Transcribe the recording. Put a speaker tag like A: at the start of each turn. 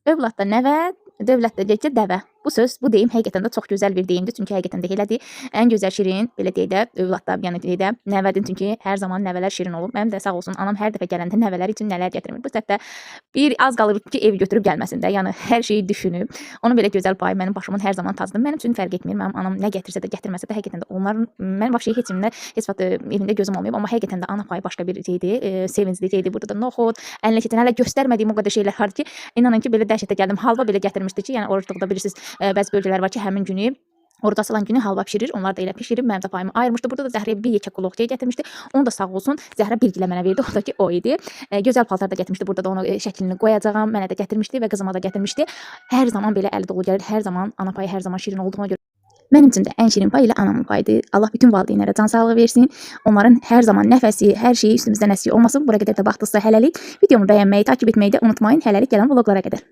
A: Övlad da nəvə, dövlət də deyəcək dəvə. Bu söz, bu deyim həqiqətən də çox gözəl bir deyimdir. Çünki həqiqətən də elədir. Ən gözəl şirin, belə deyək də, övladlar, yəni deyək də, nəvədir. Çünki hər zaman nəvələr şirin olur. Mənim də sağ olsun anam hər dəfə gələndə nəvələr üçün nələr gətirmir. Bu səbəbdə bir az qalır ki, evi götürüb gəlməsin də. Yəni hər şeyi düşünüb. Onun belə gözəl payı mənim başımın hər zaman tacıdır. Mənim üçün fərq etmir. Mənim anam nə gətirsə də, gətirməsə də həqiqətən də onların mən vəbşi heç kimdə heç vaxt evində gözüm olmayıb, amma həqiqətən də ana payı başqa bir şeydir. Sevincli şeydir. Burada da noxud, əlinə keçən hələ göstərmədiyim o qədər şeylər var ki, inanın ki, belə dəhşətə gəldim. Halva belə gətirmişdi ki, yəni orucluqda bilirsiniz, bəzi bölgələr var ki, həmin günü oruc asılan günü halva pişirir. Onlar da elə pişirib mənim də payımı ayırmışdı. Burada da Zəhrəyə bir yekə qulluq şey gətirmişdi. Onu da sağ olsun Zəhrə bir gilə mənə verdi. O da ki, o idi. Gözəl paltar da gətirmişdi. Burada da onu şəklini qoyacağam. Mənə də gətirmişdi və qızıma da gətirmişdi. Hər zaman belə əli dolu gəlir. Hər zaman ana payı hər zaman şirin olduğuna görə mənim üçün də ən şirin pay elə anamın payıdır. Allah bütün valideynlərə can sağlığı versin. Onların hər zaman nəfəsi, hər şeyi üstümüzdən əsir olmasın. Bura qədər də baxdıqsa hələlik videomu bəyənməyi, takib etməyi də unutmayın. Hələlik gələn vloqlara qədər.